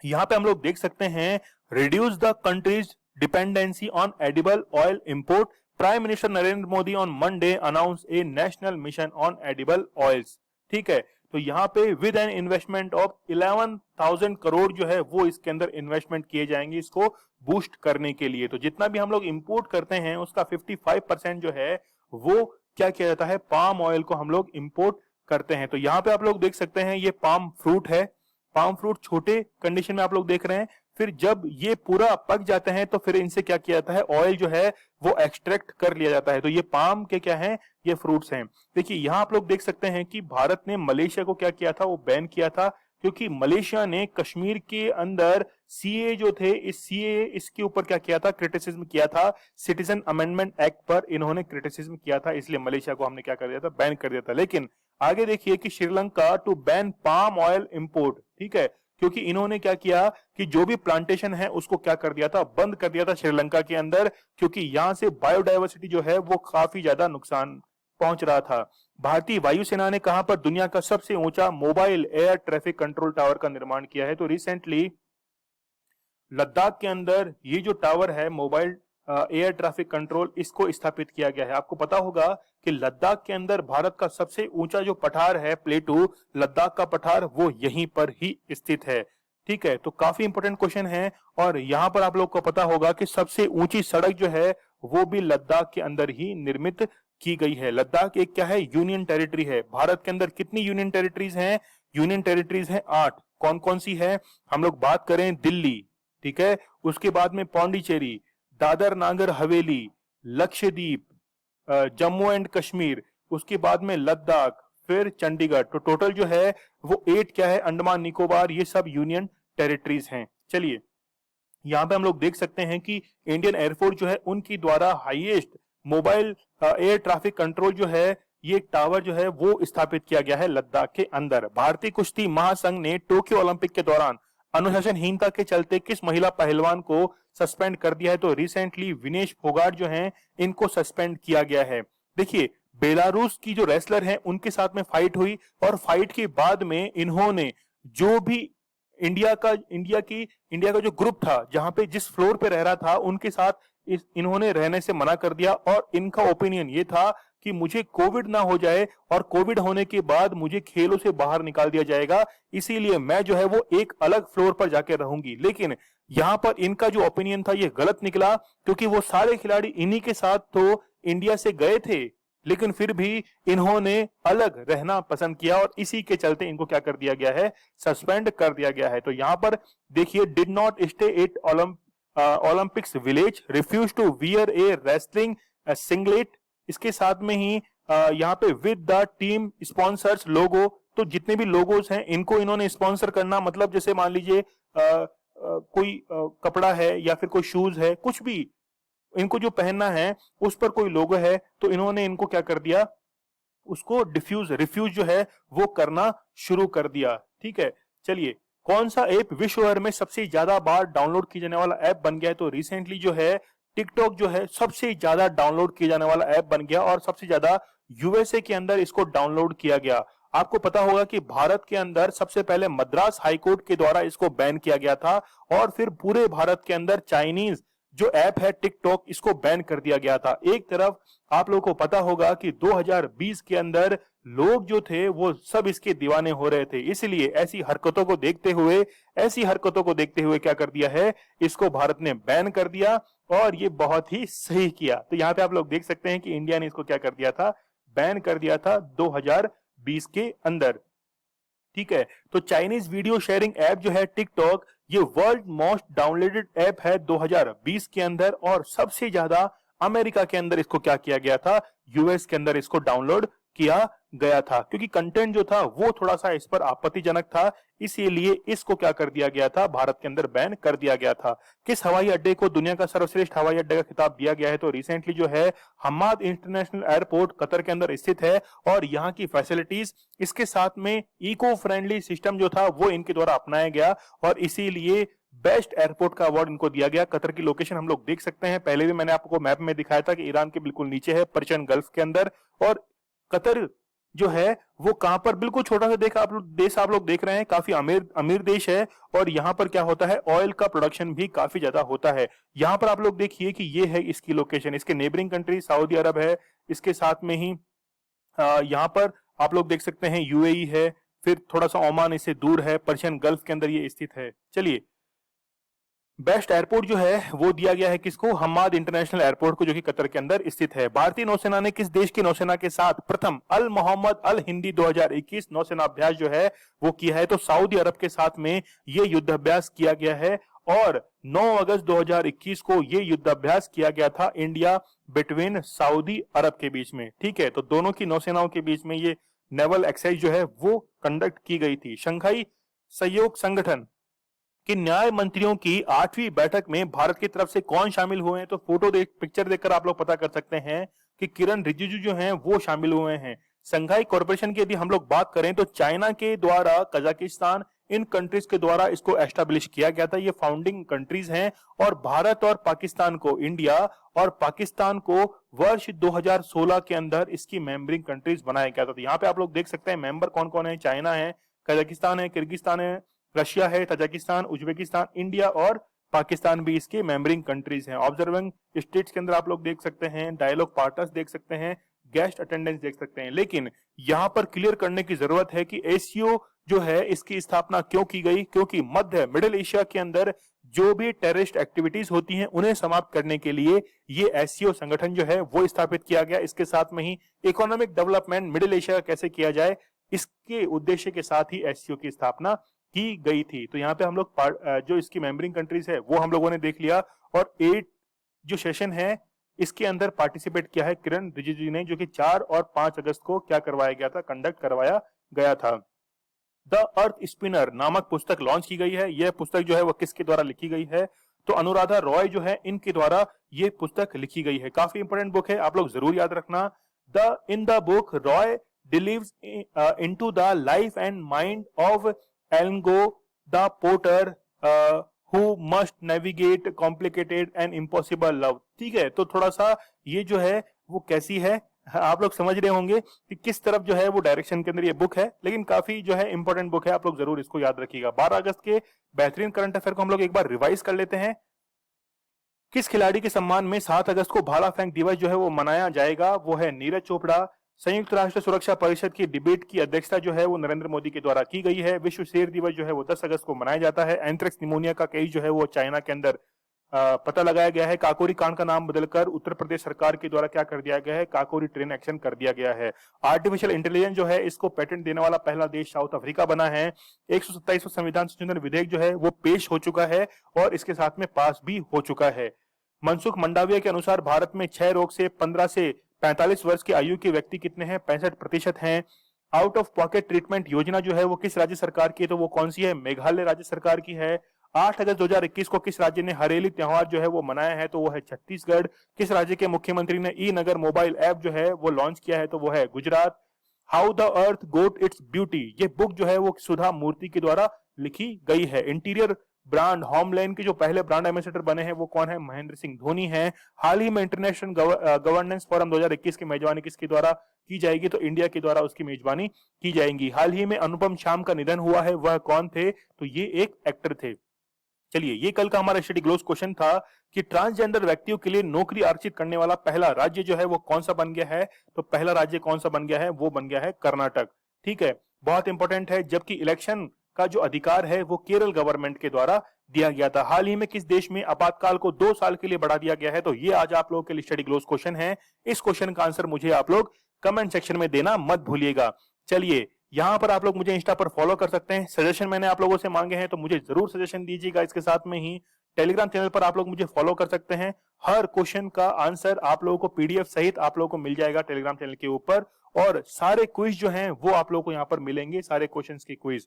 S1: यहां पे हम लोग देख सकते हैं, reduce the countries dependency on edible oil import, prime minister Narendra Modi on Monday announce A national mission on edible oils. ठीक है, तो यहाँ पे with an investment of 11,000 crore जो है वो इसके अंदर इन्वेस्टमेंट किए जाएंगे इसको बूस्ट करने के लिए। तो जितना भी हम लोग इंपोर्ट करते हैं उसका 55% जो है वो क्या किया जाता है, पाम ऑयल को हम लोग इंपोर्ट करते हैं। तो यहाँ पे आप लोग देख सकते हैं ये पाम फ्रूट है, पाम फ्रूट छोटे कंडीशन में आप लोग देख रहे हैं। फिर जब ये पूरा पक जाते हैं तो फिर इनसे क्या किया जाता है, ऑयल जो है वो एक्सट्रैक्ट कर लिया जाता है। तो ये पाम के क्या है, ये फ्रूट्स हैं। देखिए यहाँ आप लोग देख सकते हैं कि भारत ने मलेशिया को क्या किया था, वो बैन किया था, क्योंकि मलेशिया ने कश्मीर के अंदर सीए जो थे, इसके ऊपर क्या किया था, क्रिटिसिज्म किया था। सिटीजन अमेंडमेंट एक्ट पर इन्होंने क्रिटिसिज्म किया था, इसलिए मलेशिया को हमने क्या कर दिया था, बैन कर दिया था। लेकिन आगे देखिए कि Sri Lanka to ban palm oil import, ठीक है, क्योंकि इन्होंने क्या किया कि जो भी प्लांटेशन है उसको क्या कर दिया था, बंद कर दिया था श्रीलंका के अंदर, क्योंकि यहां से बायोडाइवर्सिटी जो है वो काफी ज्यादा नुकसान पहुंच रहा था। भारतीय वायुसेना ने कहां पर दुनिया का सबसे ऊंचा mobile air traffic control tower का निर्माण किया है? तो रिसेंटली लद्दाख के अंदर ये जो टावर है मोबाइल एयर ट्रैफिक कंट्रोल, इसको स्थापित किया गया है। आपको पता होगा कि लद्दाख के अंदर भारत का सबसे ऊंचा जो पठार है, प्लेटू लद्दाख का पठार, वो यहीं पर ही स्थित है। ठीक है, तो काफी इंपोर्टेंट क्वेश्चन है। और यहां पर आप लोग को पता होगा कि सबसे ऊंची सड़क जो है वो भी लद्दाख के अंदर ही निर्मित की गई है। लद्दाख एक क्या है, यूनियन टेरिटरी है। भारत के अंदर कितनी यूनियन टेरिटरीज हैं? यूनियन टेरिटरीज हैं 8। कौन कौन सी है? हम लोग बात करें दिल्ली, ठीक है, उसके बाद में पौंडीचेरी, दादर नागर हवेली, लक्षद्वीप, जम्मू एंड कश्मीर, उसके बाद में लद्दाख, फिर चंडीगढ़। तो टोटल जो है वो 8 क्या है, अंडमान निकोबार, ये सब यूनियन टेरिटरीज हैं। चलिए यहां पे हम लोग देख सकते हैं कि इंडियन एयरफोर्स जो है उनकी द्वारा highest mobile air traffic control जो है, ये टावर जो है वो स्थापित किया गया है लद्दाख के अंदर। भारतीय कुश्ती महासंघ ने टोक्यो ओलंपिक के दौरान अनुशासनहीनता के चलते किस महिला पहलवान को सस्पेंड कर दिया है? तो रिसेंटली विनेश फोगाट जो हैं इनको सस्पेंड किया गया है। देखिए बेलारूस की जो रेसलर हैं उनके साथ में फाइट हुई, और फाइट के बाद में इन्होंने जो भी इंडिया का जो ग्रुप था, जहां पे जिस फ्लोर पे रह रहा था, उनके साथ इन्होंने रहने से मना कर दिया। और इनका ओपिनियन ये था कि मुझे कोविड ना हो जाए, और कोविड होने के बाद मुझे खेलों से बाहर निकाल दिया जाएगा, इसीलिए मैं जो है वो एक अलग फ्लोर पर जाके रहूंगी। लेकिन यहां पर इनका जो ओपिनियन था ये गलत निकला, क्योंकि वो सारे खिलाड़ी इन्हीं के साथ तो इंडिया से गए थे, लेकिन फिर भी इन्होंने अलग रहना पसंद किया, और इसी के चलते इनको क्या कर दिया गया है, सस्पेंड कर दिया गया है। तो यहां पर देखिए, did not stay at Olympics village, refuse to wear a wrestling singlet. इसके साथ में ही यहाँ पे with the team sponsors logo, तो जितने भी लोगोस हैं इनको इन्होंने स्पॉन्सर करना, मतलब जैसे मान लीजिए कोई कपड़ा है या फिर कोई शूज है, कुछ भी इनको जो पहनना है उस पर कोई लोगो है, तो इन्होंने इनको क्या कर दिया, उसको रिफ्यूज जो है वो करना शुरू कर दिया। ठीक है, चलिए कौन सा ऐप विश्व भर में सबसे ज्यादा बार डाउनलोड किया जाने वाला ऐप बन गया है? तो रिसेंटली जो है टिकटॉक जो है सबसे ज्यादा डाउनलोड किया जाने वाला ऐप बन गया और सबसे ज्यादा यूएसए के अंदर इसको डाउनलोड किया गया। आपको पता होगा कि भारत के अंदर सबसे पहले मद्रास हाईकोर्ट के द्वारा इसको बैन किया गया था और फिर पूरे भारत के अंदर चाइनीज जो ऐप है टिकटॉक इसको बैन कर दिया गया था। एक तरफ आप लोगों को पता होगा कि 2020 के अंदर लोग जो थे वो सब इसके दीवाने हो रहे थे, इसलिए ऐसी हरकतों को देखते हुए क्या कर दिया है, इसको भारत ने बैन कर दिया और ये बहुत ही सही किया। तो यहाँ पे आप लोग देख सकते हैं कि इंडिया ने इसको क्या कर दिया था, बैन कर दिया था 2020 के अंदर। ठीक है, तो चाइनीज वीडियो शेयरिंग ऐप जो है टिकटॉक, ये वर्ल्ड मोस्ट डाउनलोडेड ऐप है 2020 के अंदर और सबसे ज्यादा अमेरिका के अंदर इसको क्या किया गया था, यूएस के अंदर इसको डाउनलोड किया गया था, क्योंकि कंटेंट जो था वो थोड़ा सा इस पर आपत्तिजनक था, इसीलिए इसको क्या कर दिया गया था, भारत के अंदर बैन कर दिया गया था। किस हवाई अड्डे को दुनिया का सर्वश्रेष्ठ हवाई अड्डे का खिताब दिया गया है? तो रिसेंटली जो है हमाद इंटरनेशनल एयरपोर्ट कतर के अंदर स्थित है और यहाँ की फैसिलिटीज इसके साथ में इको फ्रेंडली सिस्टम जो था वो इनके द्वारा अपनाया गया और इसीलिए बेस्ट एयरपोर्ट का अवार्ड इनको दिया गया। कतर की लोकेशन हम लोग देख सकते हैं, पहले भी मैंने आपको मैप में दिखाया था कि ईरान के बिल्कुल नीचे है, पर्शियन गल्फ के अंदर, और कतर जो है वो कहां पर, बिल्कुल छोटा सा देश आप लोग देख रहे हैं, काफी अमीर देश है और यहाँ पर क्या होता है, ऑयल का प्रोडक्शन भी काफी ज्यादा होता है। यहाँ पर आप लोग देखिए कि ये है इसकी लोकेशन, इसके नेबरिंग कंट्री सऊदी अरब है, इसके साथ में ही यहाँ पर आप लोग देख सकते हैं यूएई है, फिर थोड़ा सा ओमान इससे दूर है, पर्शियन गल्फ के अंदर ये स्थित है। चलिए बेस्ट एयरपोर्ट जो है वो दिया गया है किसको, हमाद इंटरनेशनल एयरपोर्ट को, जो कि कतर के अंदर स्थित है। भारतीय नौसेना ने किस देश की नौसेना के साथ प्रथम अल मोहम्मद अल हिंदी 2021 नौसेना अभ्यास जो है वो किया है? तो सऊदी अरब के साथ में ये युद्धाभ्यास किया गया है और 9 अगस्त 2021 को ये युद्धाभ्यास किया गया था इंडिया बिटवीन सऊदी अरब के बीच में। ठीक है, तो दोनों की नौसेनाओं के बीच में ये नेवल एक्सरसाइज जो है वो कंडक्ट की गई थी। शंघाई सहयोग संगठन कि न्याय मंत्रियों की 8वीं बैठक में भारत की तरफ से कौन शामिल हुए हैं? तो पिक्चर देखकर आप लोग पता कर सकते हैं कि किरण रिजिजू जो हैं वो शामिल हुए हैं। संघाई कॉर्पोरेशन की यदि हम लोग बात करें तो चाइना के द्वारा, कजाकिस्तान, इन कंट्रीज के द्वारा इसको एस्टेब्लिश किया गया था। ये फाउंडिंग कंट्रीज हैं और भारत और पाकिस्तान को, इंडिया और पाकिस्तान को वर्ष 2016 के अंदर इसकी मेंबरिंग कंट्रीज बनाया गया था। तो यहाँ पे आप लोग देख सकते हैं मेंबर कौन कौन है, चाइना है, कजाकिस्तान है, किर्गिस्तान है, रशिया है, तजाकिस्तान, उज्बेकिस्तान, इंडिया और पाकिस्तान भी इसके मेंबरिंग कंट्रीज हैं। ऑब्जर्विंग स्टेट्स के अंदर आप लोग देख सकते हैं, डायलॉग पार्टनर्स देख सकते हैं, गेस्ट अटेंडेंस देख सकते हैं। लेकिन यहां पर क्लियर करने की जरूरत है कि एसीओ जो है इसकी स्थापना क्यों की गई? क्योंकि मध्य मिडिल एशिया के अंदर जो भी टेररिस्ट एक्टिविटीज होती हैं उन्हें समाप्त करने के लिए ये एससीओ संगठन जो है वो स्थापित किया गया। इसके साथ में ही इकोनॉमिक डेवलपमेंट मिडिल एशिया कैसे किया जाए, इसके उद्देश्य के साथ ही एससीओ की स्थापना की गई थी। तो यहाँ पे हम लोग जो इसकी मेंबरिंग कंट्रीज है वो हम लोगों ने देख लिया और 8 जो सेशन है इसके अंदर पार्टिसिपेट किया है किरण रिजिजू ने, जो कि 4 और 5 अगस्त को क्या करवाया गया था, कंडक्ट करवाया गया था। द अर्थ स्पिनर नामक पुस्तक लॉन्च की गई है। यह पुस्तक जो है वो किसके द्वारा लिखी गई है? तो अनुराधा रॉय जो है इनके द्वारा ये पुस्तक लिखी गई है। काफी इंपोर्टेंट बुक है, आप लोग जरूर याद रखना। In the book Roy delves into the life and mind of Elgo the Potter who must navigate complicated and impossible love। ठीक है, तो थोड़ा सा ये जो है वो कैसी है, आप लोग समझ रहे होंगे कि किस तरफ जो है वो डायरेक्शन के अंदर ये बुक है, लेकिन काफी जो है इंपॉर्टेंट बुक है, आप लोग जरूर इसको याद रखिएगा। 12 अगस्त के बेहतरीन करंट अफेयर को हम लोग एक बार रिवाइज कर लेते हैं। किस खिलाड़ी के सम्मान में 7 अगस्त को भाला फेंक दिवस जो है वो मनाया जाएगा? वो है नीरज चोपड़ा। संयुक्त राष्ट्र सुरक्षा परिषद की डिबेट की अध्यक्षता जो है वो नरेंद्र मोदी के द्वारा की गई है। विश्व शेर दिवस जो है वो 10 अगस्त को मनाया जाता है। एंथ्रेक्स निमोनिया का केस जो है वो चाइना के अंदर पता लगाया गया है। काकोरी कांड का नाम बदलकर उत्तर प्रदेश सरकार के द्वारा क्या कर दिया गया है, काकोरी ट्रेन एक्शन कर दिया गया है। आर्टिफिशियल इंटेलिजेंस जो है इसको पेटेंट देने वाला पहला देश साउथ अफ्रीका बना है। 127वां संविधान संशोधन विधेयक जो है वो पेश हो चुका है और इसके साथ में पास भी हो चुका है। मनसुख मंडाविया के अनुसार भारत में 6 रोग से 15 से 45 वर्ष की आयु के व्यक्ति कितने हैं? 65% हैं। आउट ऑफ पॉकेट ट्रीटमेंट योजना जो है वो किस राज्य सरकार की है? तो वो कौन सी है? मेघालय राज्य सरकार की है। 8 अगस्त 2021 को किस राज्य ने हरेली त्योहार जो है वो मनाया है? तो वो है छत्तीसगढ़। किस राज्य के मुख्यमंत्री ने ई नगर मोबाइल ऐप जो है वो लॉन्च किया है? तो वो है Gujarat. How the earth got its beauty, ये बुक जो है वो सुधा मूर्ति के द्वारा लिखी गई है। इंटीरियर ब्रांड होमलैंड के जो पहले ब्रांड एम्बेसडर बने हैं वो कौन है? महेंद्र सिंह धोनी हैं। हाल ही में इंटरनेशनल गवर्नेंस फोरम 2021 की मेजबानी किसके द्वारा की जाएगी? तो इंडिया के द्वारा उसकी मेजबानी की जाएगी। हाल ही में अनुपम शाम का निधन हुआ है, वह कौन थे? तो ये एक एक्टर थे। चलिए, ये कल का हमारा स्टडी ग्लोस क्वेश्चन था कि ट्रांसजेंडर व्यक्तियों के लिए नौकरी आरक्षित करने वाला पहला राज्य जो है वो कौन सा बन गया है? तो पहला राज्य कौन सा बन गया है? वो बन गया है कर्नाटक। ठीक है, बहुत इंपॉर्टेंट है। जबकि इलेक्शन का जो अधिकार है वो केरल गवर्नमेंट के द्वारा दिया गया था। हाल ही में किस देश में आपातकाल को 2 साल के लिए बढ़ा दिया गया है? तो ये आज आप लोगों के लिए स्टडी ग्लोस क्वेश्चन है। इस क्वेश्चन का आंसर मुझे आप लोग कमेंट सेक्शन में देना मत भूलिएगा। चलिए, यहां पर आप लोग मुझे इंस्टा पर फॉलो कर सकते हैं। सजेशन मैंने आप लोगों से मांगे हैं तो मुझे जरूर सजेशन दीजिएगा। इसके साथ में ही टेलीग्राम चैनल पर आप लोग मुझे फॉलो कर सकते हैं। हर क्वेश्चन का आंसर आप लोगों को पीडीएफ सहित आप लोगों को मिल जाएगा टेलीग्राम चैनल के ऊपर, और सारे क्विज जो हैं वो आप लोगों को यहाँ पर मिलेंगे, सारे क्वेश्चंस के क्विज।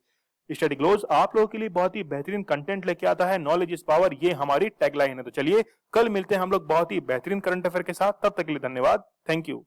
S1: स्टडी ग्लोस आप लोगों के लिए बहुत ही बेहतरीन कंटेंट लेके आता है। नॉलेज इज पावर, ये हमारी टैगलाइन है। तो चलिए, कल मिलते हैं हम लोग बहुत ही बेहतरीन करंट अफेयर के साथ। तब तक के लिए धन्यवाद। Thank you.